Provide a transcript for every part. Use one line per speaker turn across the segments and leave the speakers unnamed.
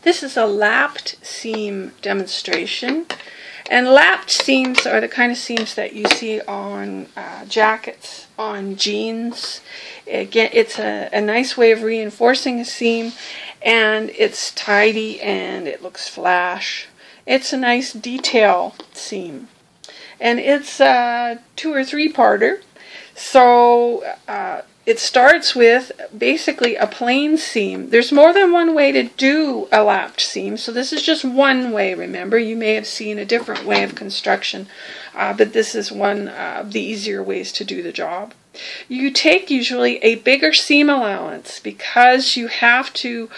This is a lapped seam demonstration. And lapped seams are the kind of seams that you see on jackets, on jeans. Again, it's a nice way of reinforcing a seam, and it's tidy and it looks flash. It's a nice detail seam. And it's a 2 or 3 parter. So it starts with basically a plain seam. There's more than one way to do a lapped seam, so this is just one way, remember. You may have seen a different way of construction, but this is one of the easier ways to do the job. You take usually a bigger seam allowance because you have to,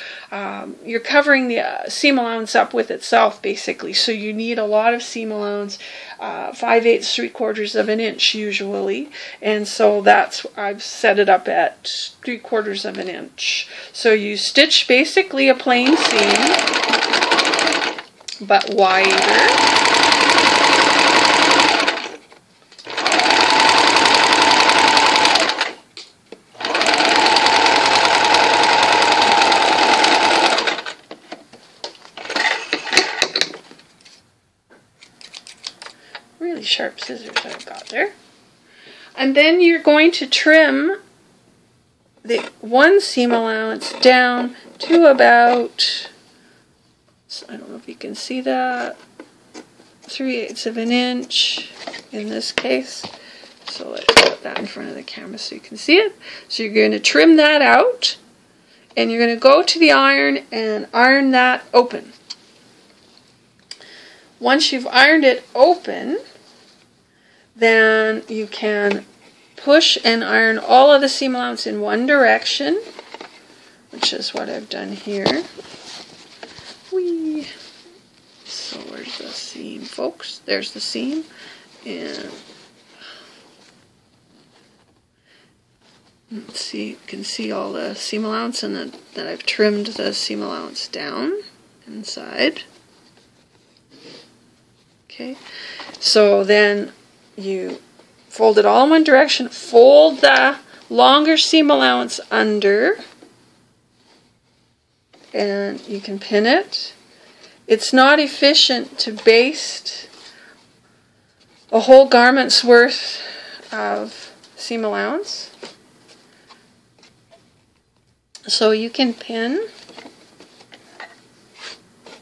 you're covering the seam allowance up with itself basically, so you need a lot of seam allowance, 5/8, 3/4 of an inch usually, and so that's, I've set it up at 3/4 of an inch. So you stitch basically a plain seam, but wider. Really sharp scissors I've got there. And then you're going to trim the one seam allowance down to about, I don't know if you can see that, 3/8 of an inch in this case. So let's put that in front of the camera so you can see it. So you're going to trim that out, and you're going to go to the iron and iron that open. Once you've ironed it open, then you can push and iron all of the seam allowance in one direction, which is what I've done here. Whee! So where's the seam, folks? There's the seam. And let's see, you can see all the seam allowance, and that I've trimmed the seam allowance down inside. Okay, so then you fold it all in one direction, fold the longer seam allowance under, and you can pin it. It's not efficient to baste a whole garment's worth of seam allowance, so you can pin.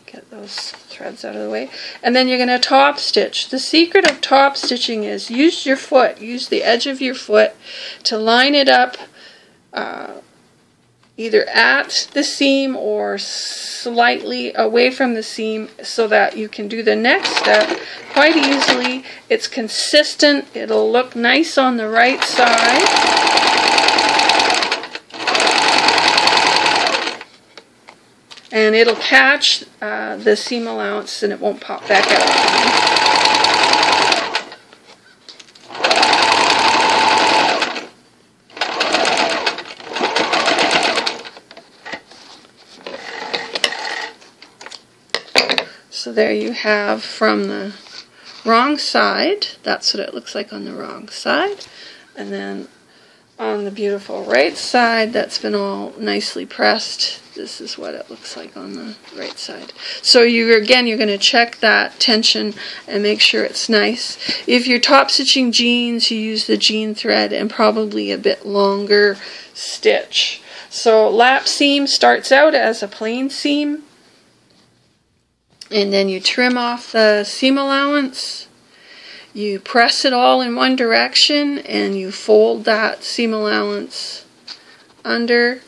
Get those threads out of the way, and then you're going to top stitch. The secret of top stitching is use your foot, use the edge of your foot to line it up either at the seam or slightly away from the seam, so that you can do the next step quite easily. It's consistent, it'll look nice on the right side. And it'll catch the seam allowance and it won't pop back out. So there you have from the wrong side. That's what it looks like on the wrong side. And then on the beautiful right side, that's been all nicely pressed. This is what it looks like on the right side. So you're going to check that tension and make sure it's nice. If you're top stitching jeans, you use the jean thread and probably a bit longer stitch. So lap seam starts out as a plain seam, and then you trim off the seam allowance. You press it all in one direction and you fold that seam allowance under,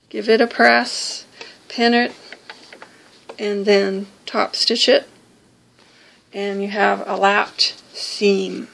give it a press, pin it, and then top stitch it, and you have a lapped seam.